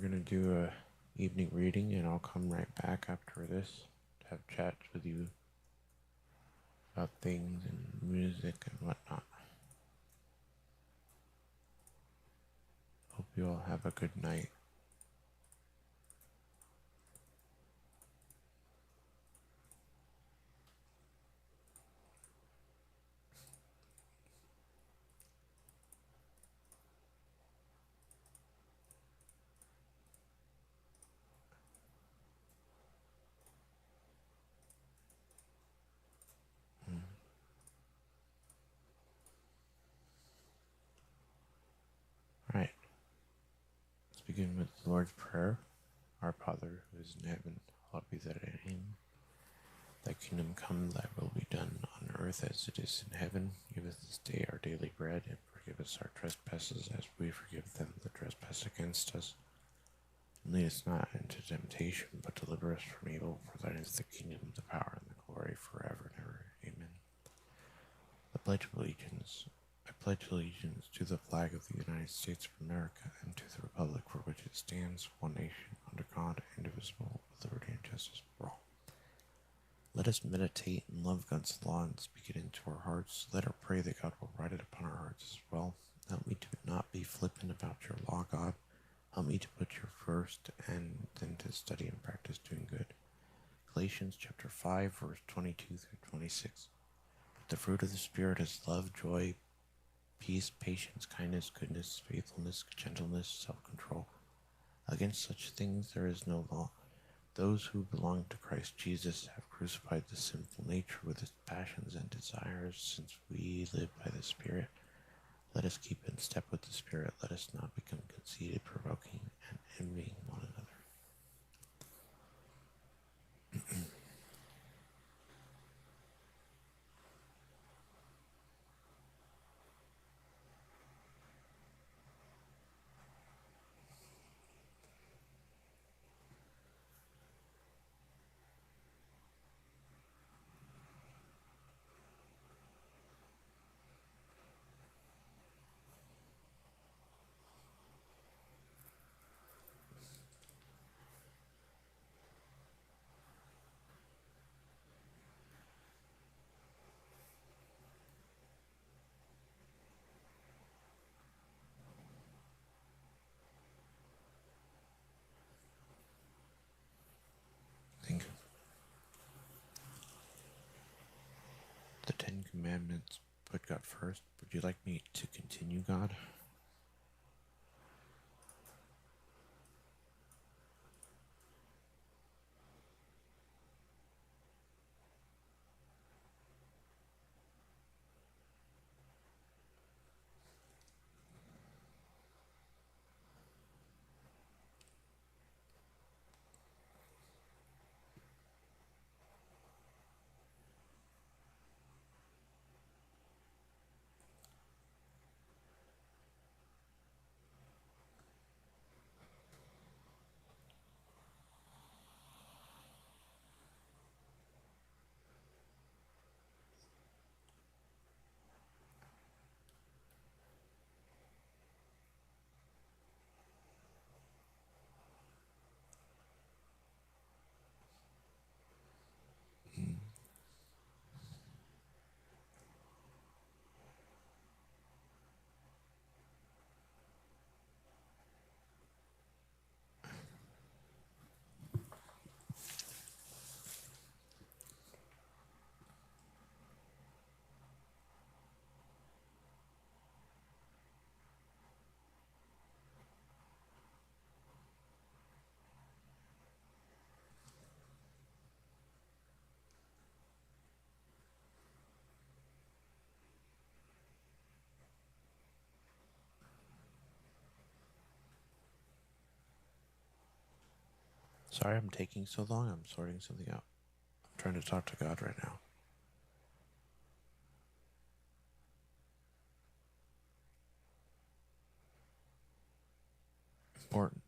We're gonna do a evening reading, and I'll come right back after this to have chats with you about things and music and whatnot. Hope you all have a good night. Alright, let's begin with the Lord's Prayer. Our Father, who is in heaven, hallowed be thy name. Thy kingdom come, thy will be done on earth as it is in heaven. Give us this day our daily bread, and forgive us our trespasses as we forgive them that trespass against us. And lead us not into temptation, but deliver us from evil. For thine is the kingdom, the power, and the glory forever and ever. Amen. The Pledge of Allegiance. I pledge allegiance to the flag of the United States of America and to the republic for which it stands, one nation, under God, indivisible, with liberty and justice for all. Let us meditate and love God's law and speak it into our hearts. Let us pray that God will write it upon our hearts as well. Help me to not be flippant about your law, God. Help me to put you first and then to study and practice doing good. Galatians chapter 5, verse 22 through 26. The fruit of the Spirit is love, joy, peace, patience, kindness, goodness, faithfulness, gentleness, self-control. Against such things there is no law. Those who belong to Christ Jesus have crucified the sinful nature with its passions and desires. Since we live by the Spirit, let us keep in step with the Spirit. Let us not become conceited, provoking, and envying one another. Think of the Ten Commandments. Put God first. Would you like me to continue, God? Sorry I'm taking so long. I'm sorting something out. I'm trying to talk to God right now. Important.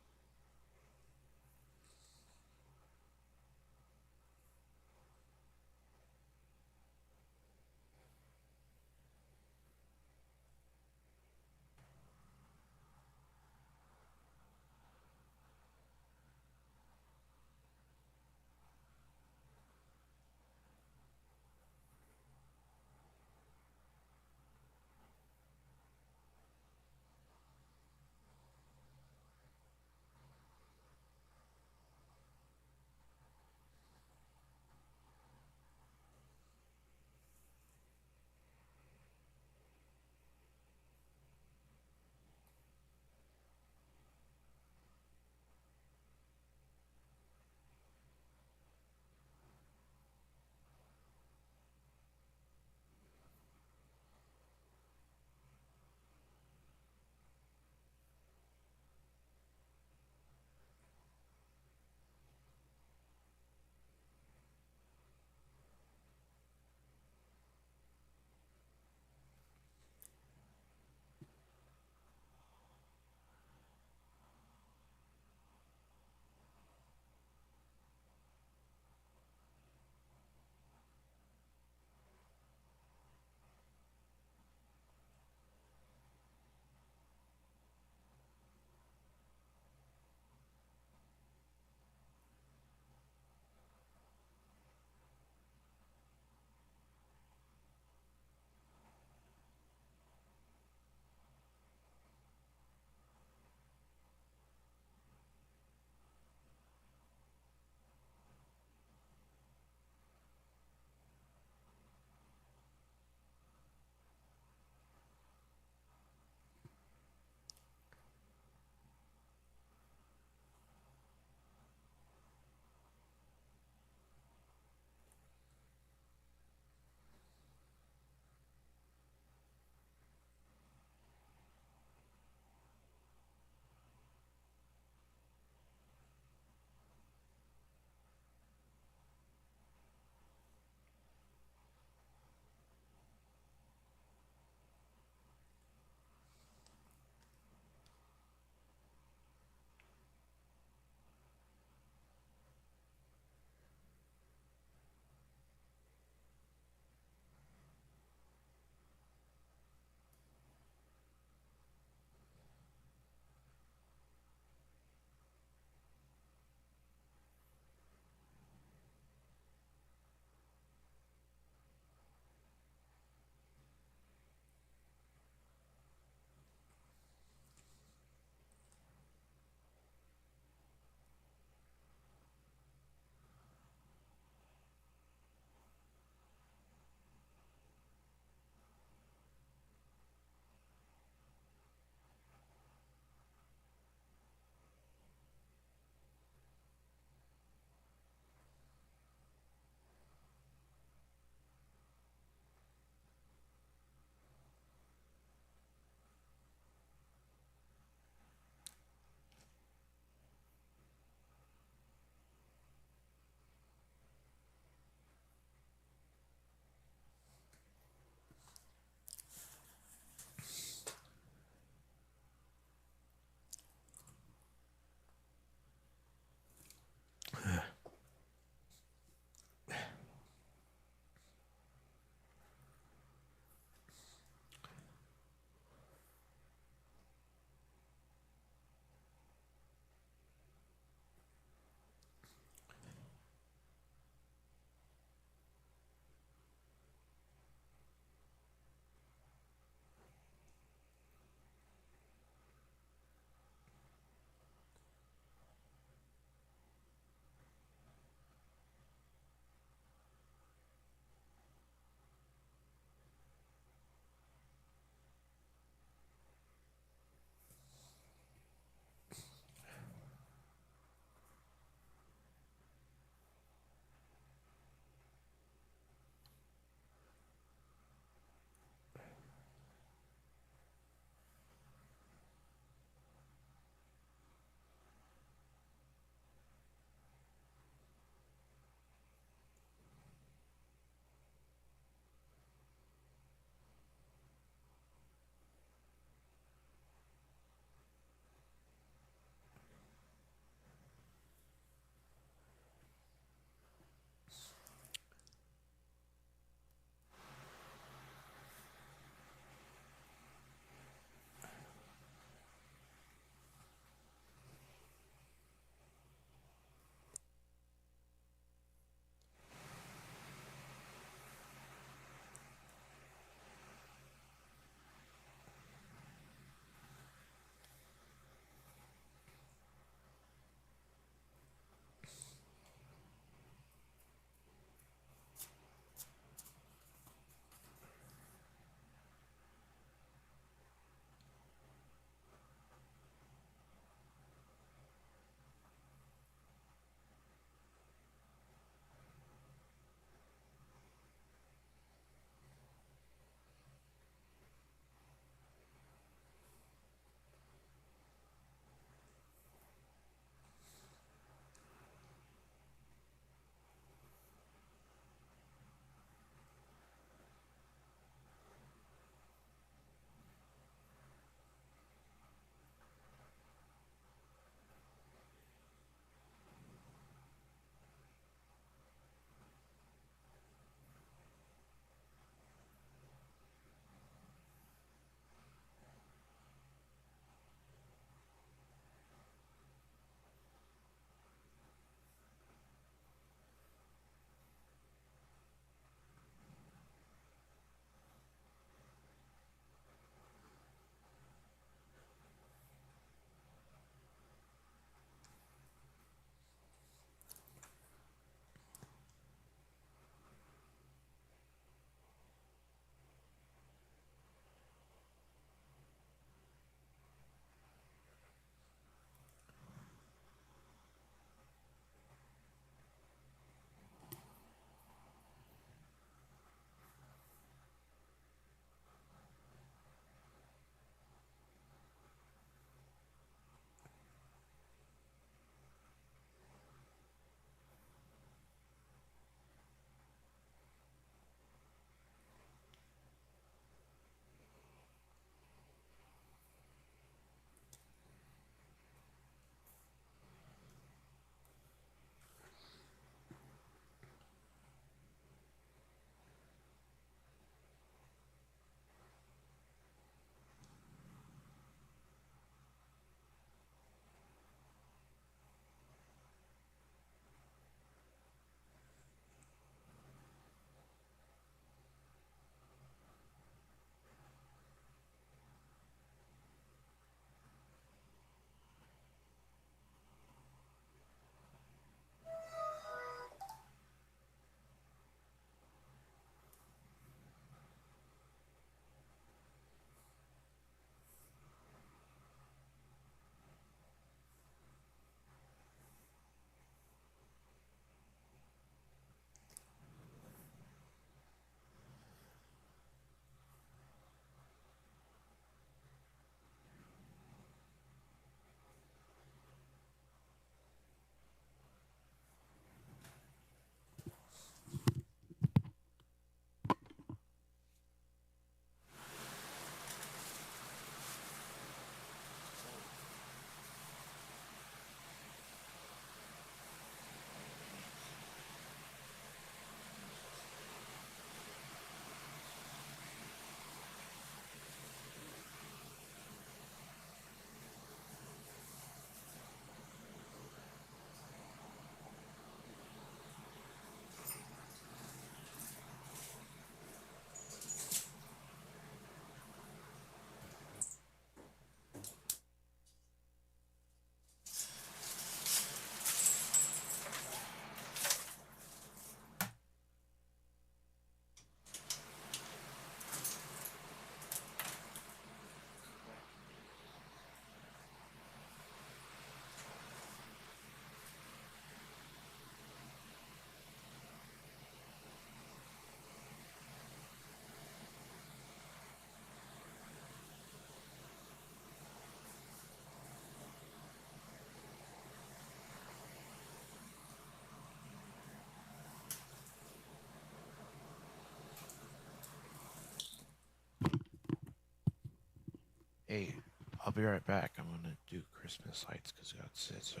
I'll be right back. I'm gonna do Christmas lights because God said so.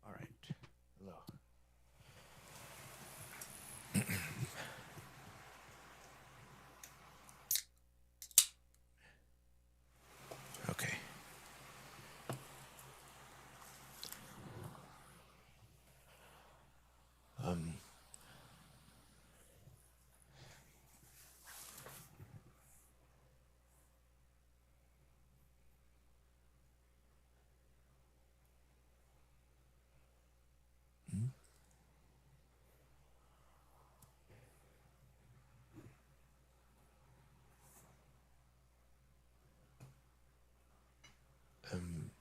All right. Hello. Okay. Um. hmm? Um.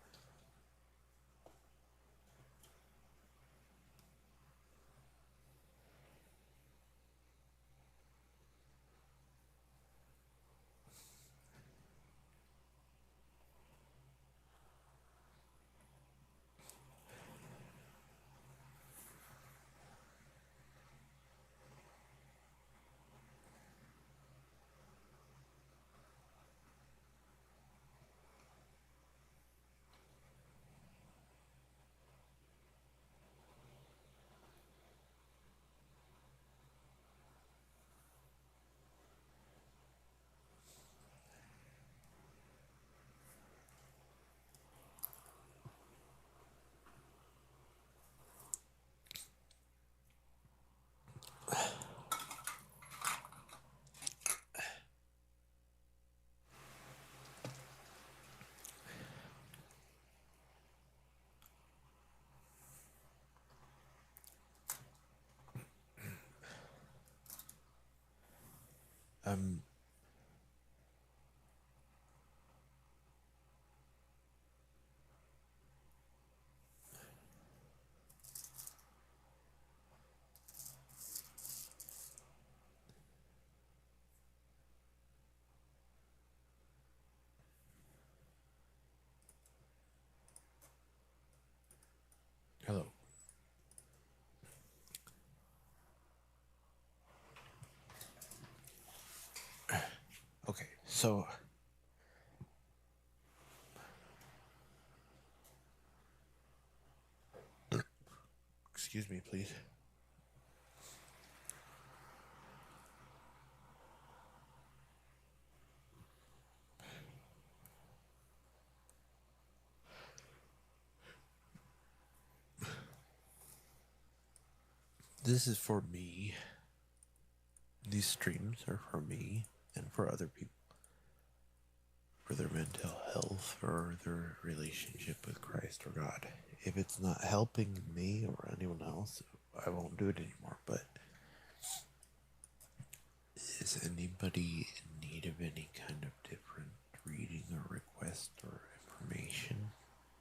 Um. Hello. Okay. So. Excuse me, please. This is for me. These streams are for me and for other people. for their mental health or their relationship with Christ or God. If it's not helping me or anyone else, I won't do it anymore. But is anybody in need of any kind of different reading or request or information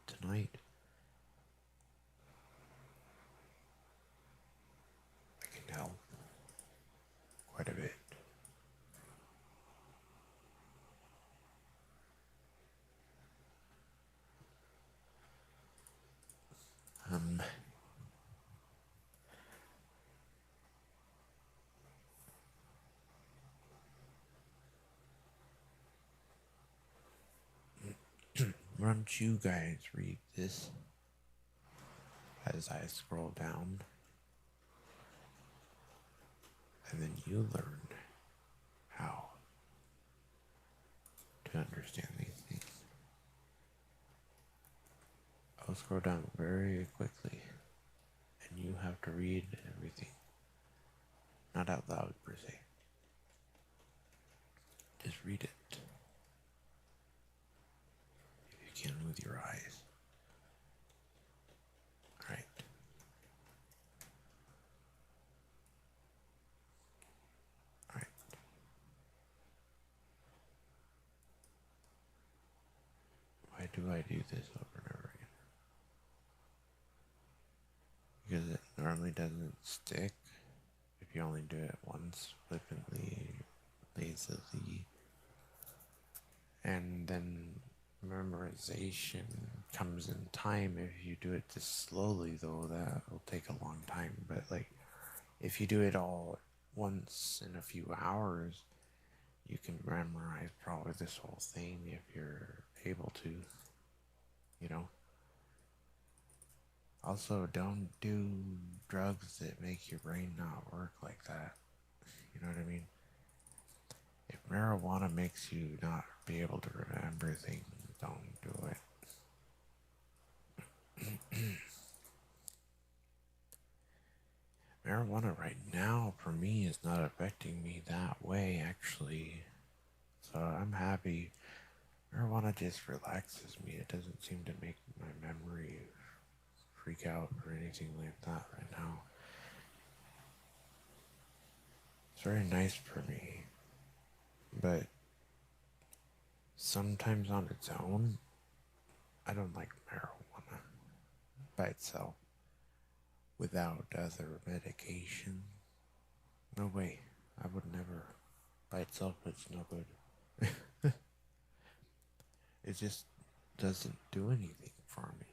tonight? I can help quite a bit. Why don't you guys read this as I scroll down, and then you learn how to understand these things. I'll scroll down very quickly, and you have to read everything. Not out loud, per se. Just read it. If you can with your eyes. Alright. Alright. Why do I do this over and over again? Because it normally doesn't stick if you only do it once, flippantly, lazily. And then memorization comes in time. If you do it this slowly, though, that will take a long time. But like, if you do it all once in a few hours, you can memorize probably this whole thing if you're able to, you know. Also, don't do drugs that make your brain not work like that. You know what I mean? If marijuana makes you not be able to remember things, don't do it. Marijuana right now, for me, is not affecting me that way, actually. So I'm happy. Marijuana just relaxes me. It doesn't seem to make my memory freak out or anything like that right now. It's very nice for me. But sometimes on its own, I don't like marijuana by itself without other medication. No way. I would never. By itself, it's no good. It just doesn't do anything for me.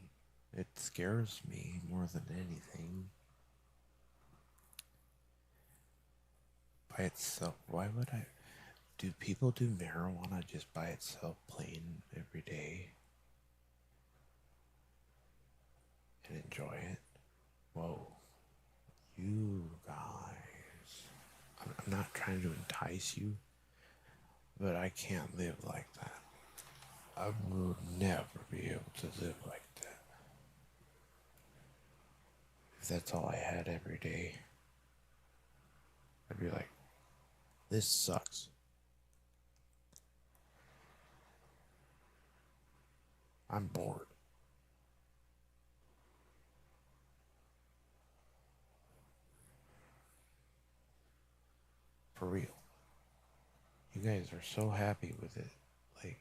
It scares me more than anything. By itself, why would I? Do people do marijuana just by itself plain every day and enjoy it? Whoa. You guys. I'm not trying to entice you, but I can't live like that. I would never be able to live like that. If that's all I had every day, I'd be like, this sucks. I'm bored. For real. You guys are so happy with it. Like,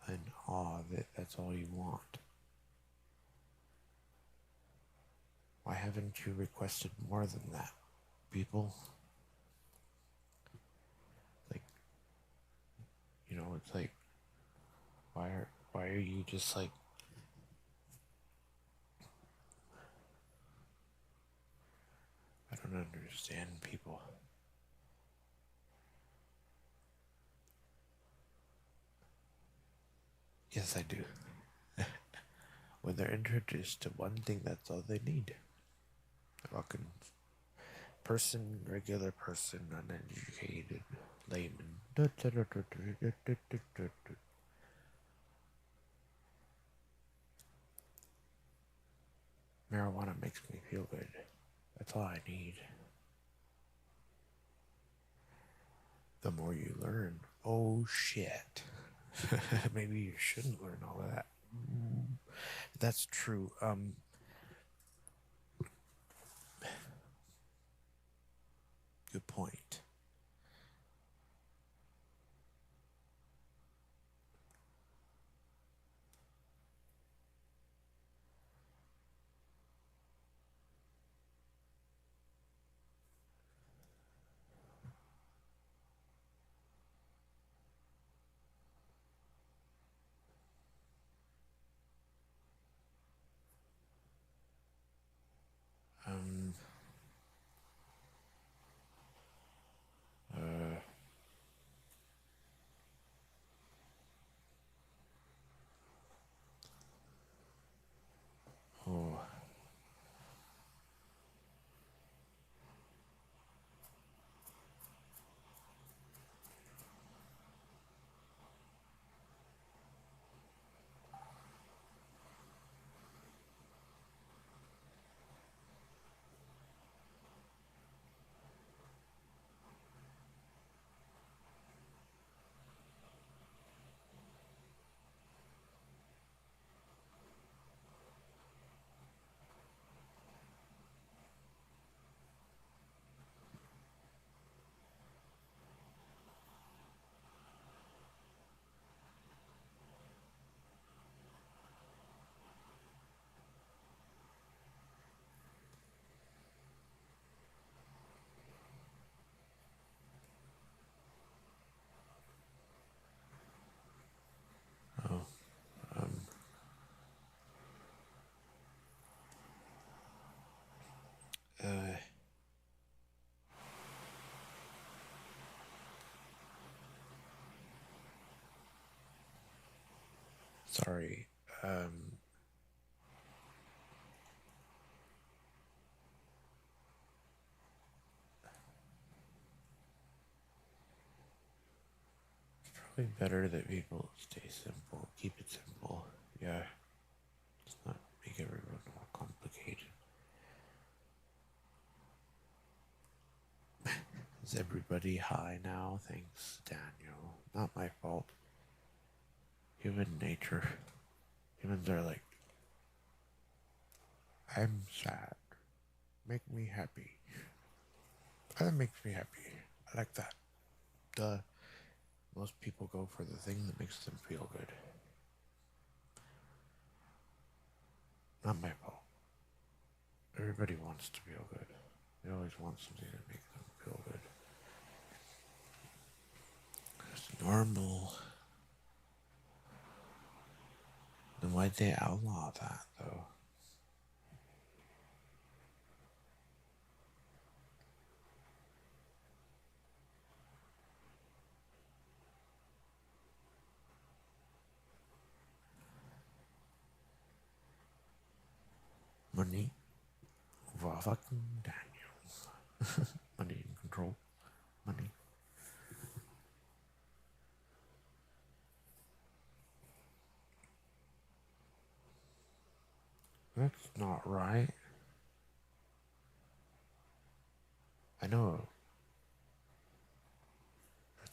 I'm in awe that that's all you want. Why haven't you requested more than that, people? Like, you know, it's like, why are you just like, I don't understand people. Yes, I do. When they're introduced to one thing, that's all they need. A fucking person, regular person, uneducated, layman. Marijuana makes me feel good. That's all I need. The more you learn, oh shit. Maybe you shouldn't learn all of that. That's true. Good point. Um, uh, oh, oh, um, uh, sorry. Probably better that people stay simple. Keep it simple. Yeah. Let's not make everyone more complicated. Is everybody high now? Thanks, Daniel. Not my fault. Human nature. Humans are like, I'm sad. Make me happy. That makes me happy. I like that. Duh. Most people go for the thing that makes them feel good. Not my fault. Everybody wants to feel good. They always want something to make them feel good. It's normal. Then why'd they outlaw that, though? Money? Well, fucking Daniel. Money and control. Money. That's not right. I know.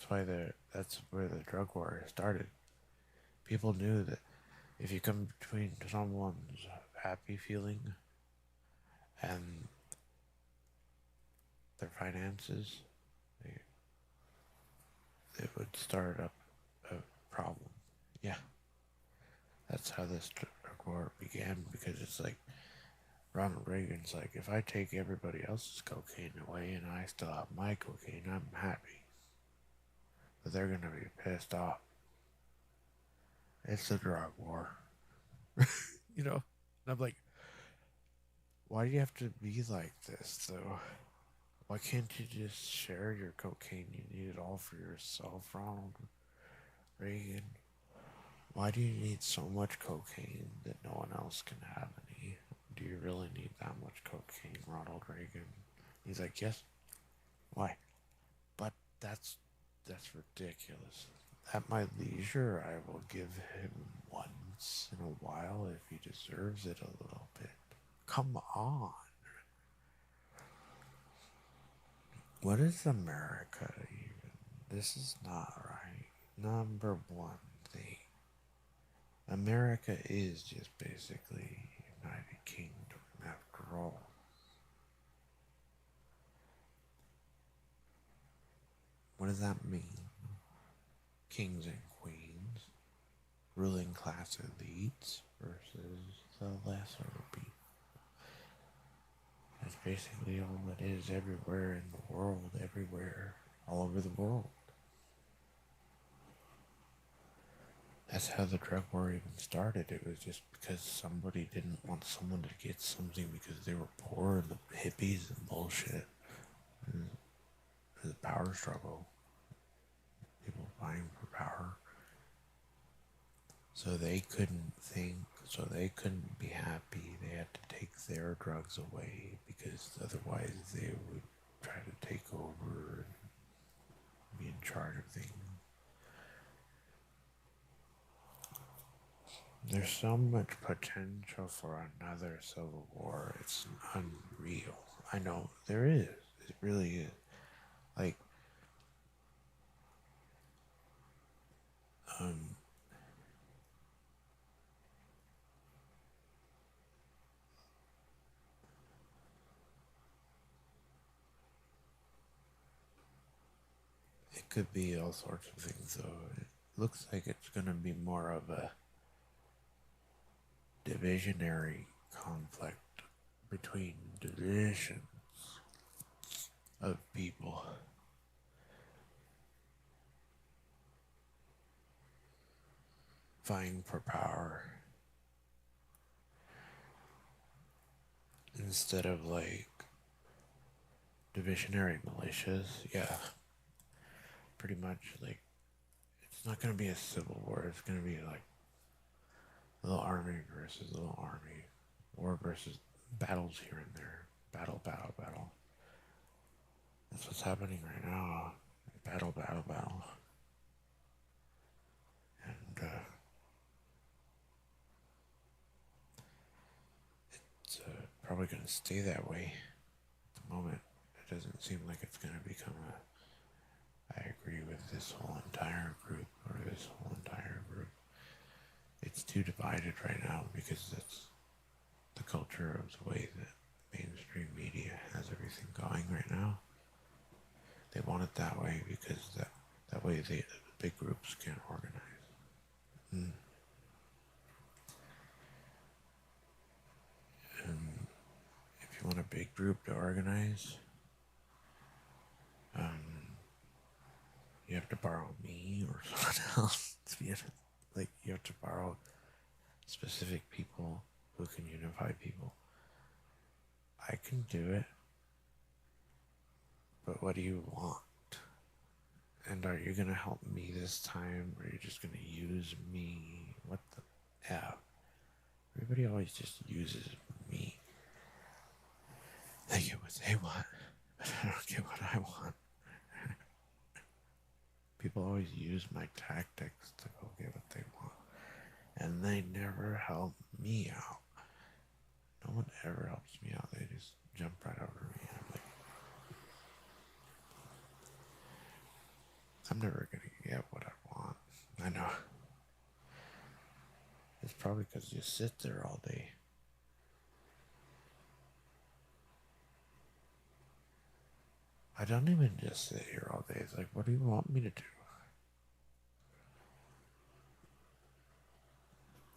That's where the drug war started. People knew that if you come between someone's happy feeling and their finances, it would start up a problem. Yeah, that's how this drug war began, because it's like Ronald Reagan's like, if I take everybody else's cocaine away and I still have my cocaine, I'm happy. But they're gonna be pissed off. It's a drug war. you know? And I'm like, why do you have to be like this, though? Why can't you just share your cocaine? You need it all for yourself, Ronald Reagan. Why do you need so much cocaine that no one else can have any? Do you really need that much cocaine, Ronald Reagan? He's like, yes. Why? But that's ridiculous. At my leisure, I will give him once in a while if he deserves it a little bit. Come on. What is America even? This is not right. Number one, thing. America is just basically United Kingdom after all. What does that mean? Kings and queens, ruling class elites versus the lesser people. That's basically all it is everywhere in the world, everywhere, all over the world. That's how the drug war even started. It was just because somebody didn't want someone to get something because they were poor and the hippies and bullshit. And the power struggle. People vying for power. So they couldn't think, so they couldn't be happy. They had to take their drugs away because otherwise they would try to take over and be in charge of things. There's so much potential for another civil war. It's unreal. I know there is. It really is. Like, it could be all sorts of things, though. It looks like it's going to be more of a divisionary conflict between divisions of people. Vying for power instead of like divisionary militias. Yeah, pretty much. Like, it's not going to be a civil war. It's going to be like a little army versus a little army, war versus battles here and there. Battle, battle, battle. That's what's happening right now. Battle, battle, battle. And it's probably going to stay that way at the moment. It doesn't seem like it's going to become a I agree with this whole entire group or this whole entire group. It's too divided right now because that's the culture of the way that mainstream media has everything going right now. They want it that way because that way the big groups can't organize. And if you want a big group to organize, you have to borrow me or someone else. Like, you have to borrow specific people who can unify people. I can do it, but what do you want? And are you gonna help me this time, or are you just gonna use me? What the F? Everybody always just uses me. They get what they want, but I don't get what I want. People always use my tactics to go get what they want, and they never help me out. No one ever helps me out. They just jump right over me. I'm like, I'm never gonna get what I want. I know. It's probably because you sit there all day. I don't even just sit here all day. It's like, what do you want me to do?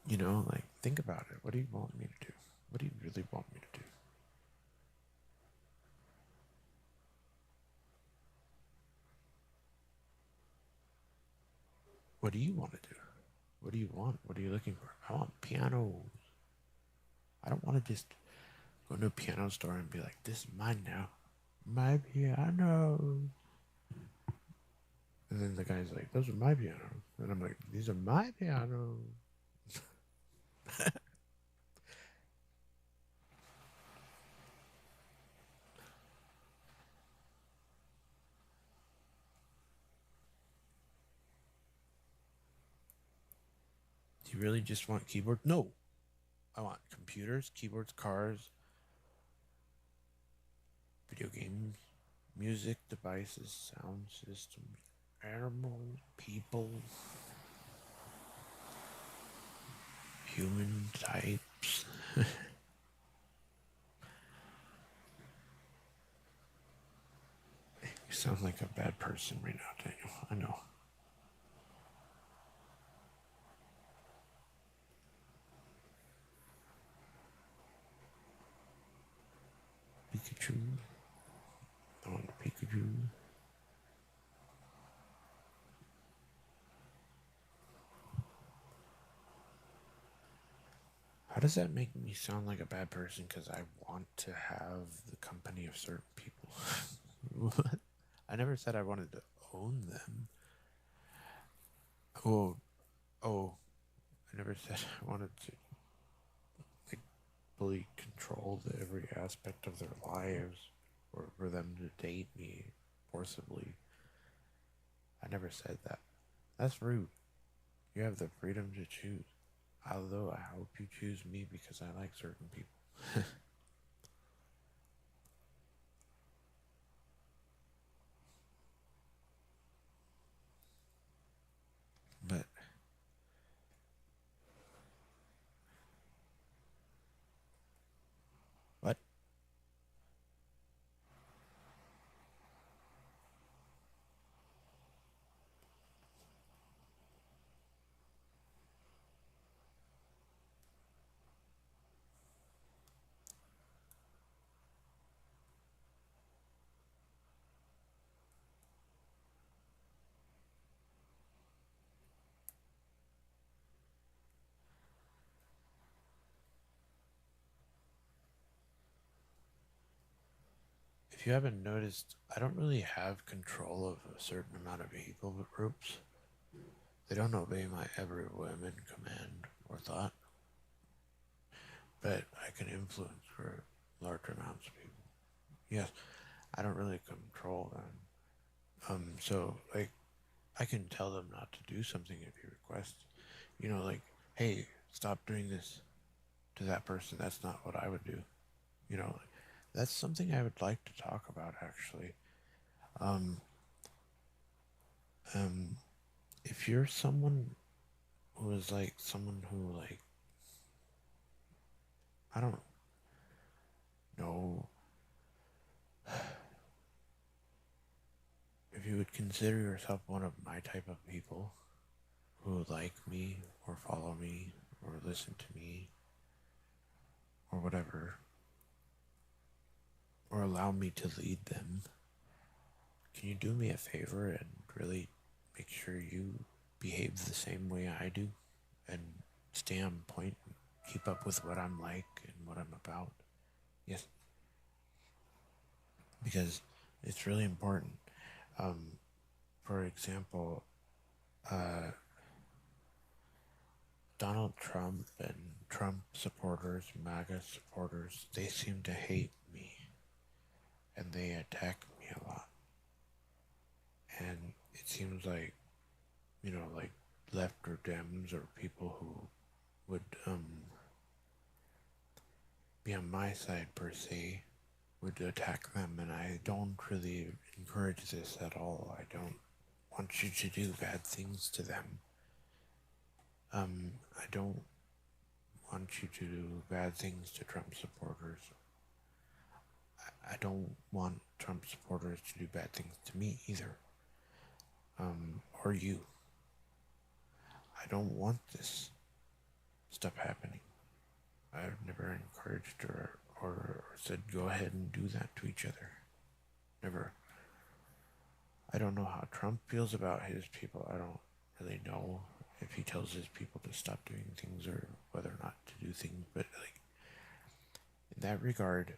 You know, like, think about it. What do you want me to do? What do you really want me to do? What do you want to do? What do you want? What are you looking for? I want pianos. I don't want to just go to a piano store and be like, this is mine now. My piano. And then the guy's like, those are my pianos. And I'm like, these are my pianos. Do you really just want keyboard? No. I want computers, keyboards, cars, video games, music devices, sound systems, animals, people. human types. You sound like a bad person right now, Daniel. I know. Pikachu. I want Pikachu. How does that make me sound like a bad person? Because I want to have the company of certain people. What? I never said I wanted to own them. Oh, oh, I never said I wanted to like fully control every aspect of their lives or for them to date me forcibly. I never said that. That's rude. You have the freedom to choose. Although I hope you choose me because I like certain people. But what? If you haven't noticed, I don't really have control of a certain amount of people groups. They don't obey my every whim and command or thought, but I can influence for large amounts of people. Yes, I don't really control them. So like I can tell them not to do something if you request. Like, hey, stop doing this to that person. That's not what I would do. You know, that's something I would like to talk about actually. Um, um, if you're someone who is like someone who like I don't know if you would consider yourself one of my type of people who like me or follow me or listen to me or whatever or allow me to lead them, can you do me a favor and really make sure you behave the same way I do and stay on point and keep up with what I'm like and what I'm about? Yes, because it's really important. Um, for example, uh, Donald Trump and Trump supporters, MAGA supporters, they seem to hate me and they attack me a lot. And it seems like, like left or Dems or people who would be on my side per se would attack them, and I don't really encourage this at all. I don't want you to do bad things to them. I don't want you to do bad things to Trump supporters. I don't want Trump supporters to do bad things to me either. Or you. I don't want this stuff happening. I've never encouraged or said go ahead and do that to each other. Never. I don't know how Trump feels about his people. I don't really know if he tells his people to stop doing things or whether or not to do things. But like in that regard,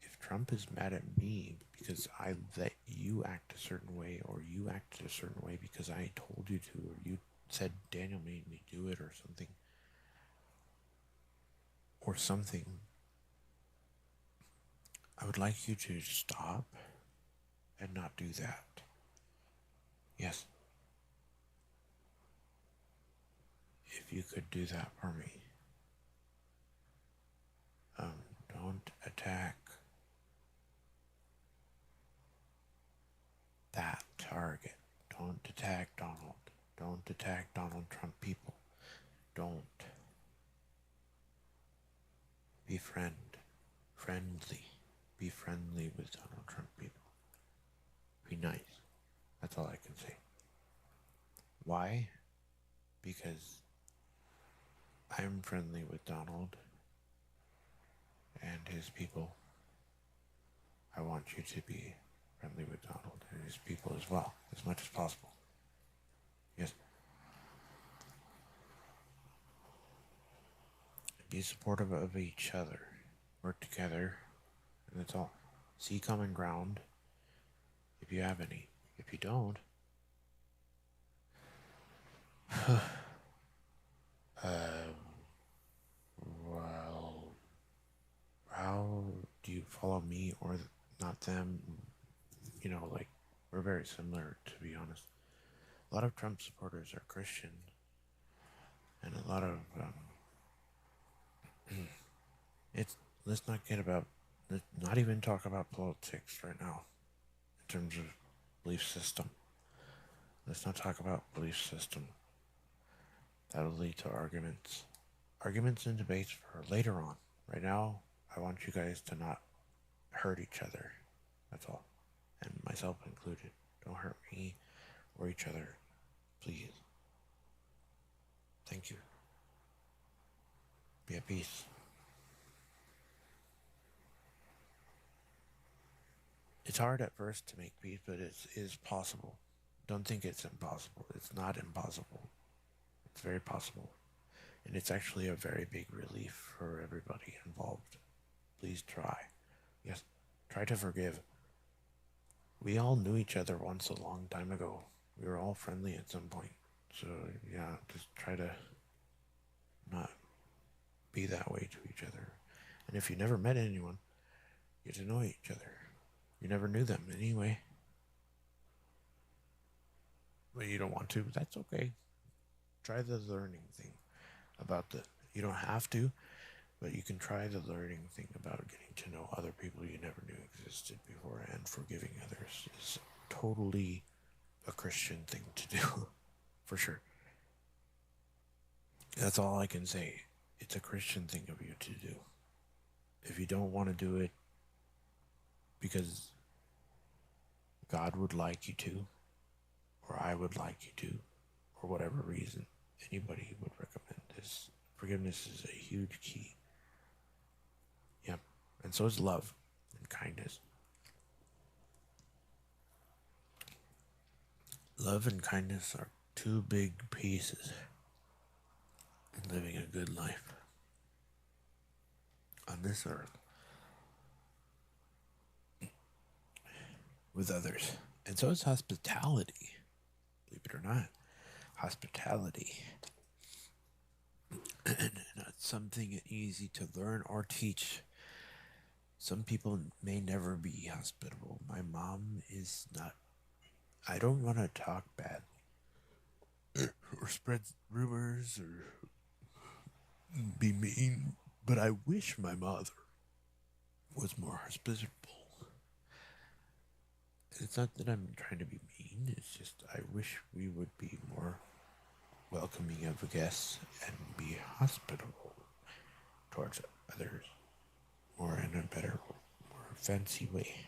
if Trump is mad at me because I let you act a certain way or you acted a certain way because I told you to or you said Daniel made me do it or something, I would like you to stop and not do that. Yes. If you could do that for me. Don't attack that target. Don't attack Donald. Don't attack Donald Trump people. Don't. friendly. Be friendly with Donald Trump people. Be nice. That's all I can say. Why? Because I'm friendly with Donald and his people. I want you to be friendly with Donald and his people as well, as much as possible. Yes. Be supportive of each other. Work together. And that's all. See common ground if you have any. If you don't, well, how do you follow me or not them? Like, we're very similar, to be honest. A lot of Trump supporters are Christian, and a lot of let's not even talk about politics right now in terms of belief system. Let's not talk about belief system. That'll lead to arguments and debates for later on. Right now, I want you guys to not hurt each other. That's all, and myself included. Don't hurt me or each other, please. Thank you. Be at peace. It's hard at first to make peace, but it is possible. Don't think it's impossible. It's not impossible. It's very possible. And it's actually a very big relief for everybody involved. Please try. Yes, try to forgive. We all knew each other once a long time ago. We were all friendly at some point. So, yeah, just try to not be that way to each other. And if you never met anyone, get to know each other. You never knew them anyway. But you don't want to, that's okay. Try the learning thing about you don't have to, but you can try the learning thing about getting to know other people you never knew existed before, and forgiving others is totally a Christian thing to do, for sure. That's all I can say. It's a Christian thing of you to do. If you don't want to do it because God would like you to, or I would like you to, or whatever reason, anybody would recommend this. Forgiveness is a huge key. Yep. And so is love and kindness. Love and kindness are two big pieces in living a good life on this earth with others. And so is hospitality. Believe it or not, hospitality. And not something easy to learn or teach. Some people may never be hospitable. My mom is not. I don't want to talk bad or spread rumors or be mean, but I wish my mother was more hospitable. It's not that I'm trying to be mean, it's just I wish we would be more welcoming of guests and be hospitable towards others, or in a better, more fancy way.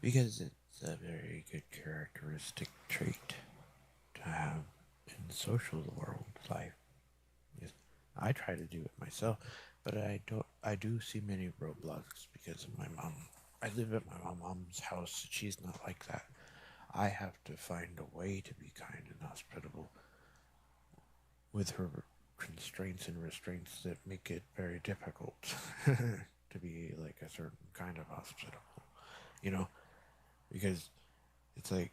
Because it's a very good characteristic trait to have in the social world life. Yes, I try to do it myself, but I do see many roadblocks because of my mom. I live at my mom's house. She's not like that. I have to find a way to be kind and hospitable with her constraints and restraints that make it very difficult to be like a certain kind of hospitable, because it's like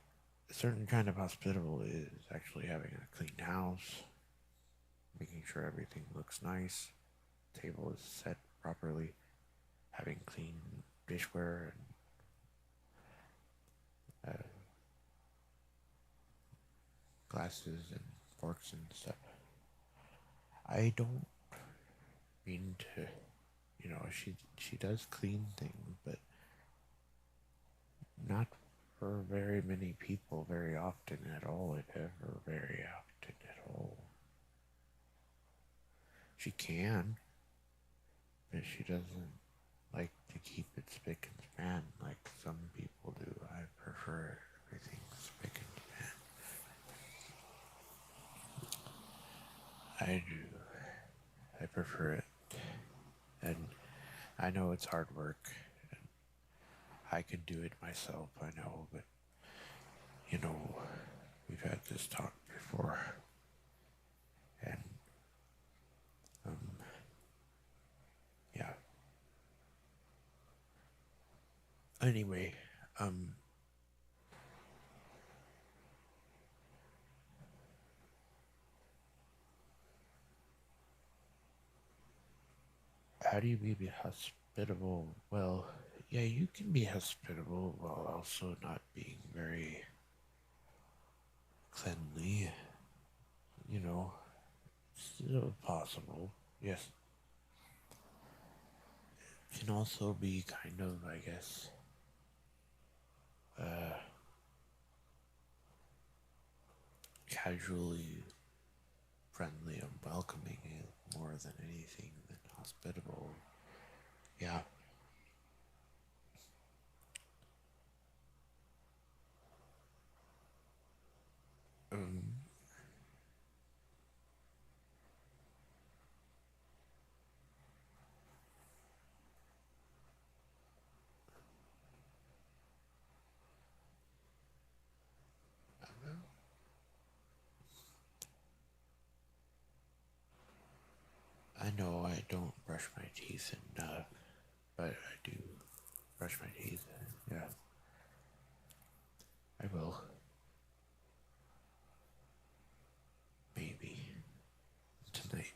a certain kind of hospitable is actually having a clean house, making sure everything looks nice, table is set properly, having clean dishware and glasses and forks and stuff. I don't mean to, she does clean things, but not for very many people very often at all, if ever very often at all. She can, but she doesn't like to keep it spick and span like some people do. I prefer everything spick and span. I do. I prefer it. And I know it's hard work. And I could do it myself, I know, but you know, we've had this talk before. And yeah. Anyway, how do you be hospitable? Well, yeah, you can be hospitable while also not being very cleanly. You know, still possible. Yes. Can also be kind of, I guess, casually friendly and welcoming more than anything than hospitable. Yeah. Um, I know I don't brush my teeth enough, but I do brush my teeth. Yeah, I will. Maybe tonight.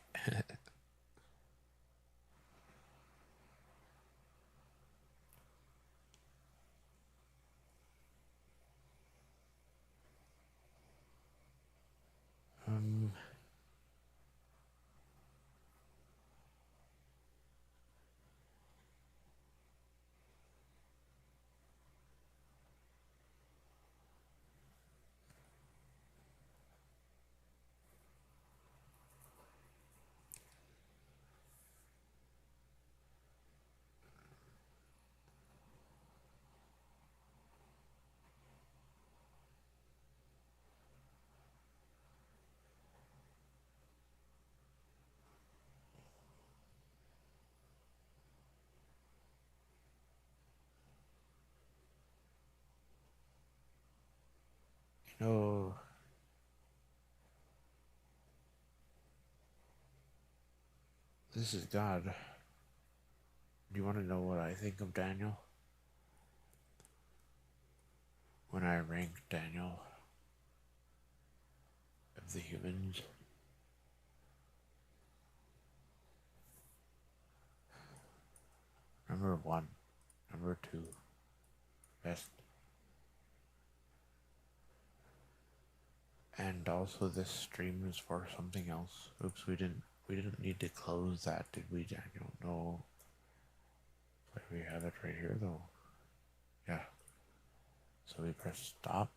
um, you know, this is God. Do you want to know what I think of Daniel? When I rank Daniel of the humans, number one, number two, best. And also, this stream is for something else. Oops, we didn't need to close that, did we, Daniel? No. But we have it right here, though. Yeah. So we press stop.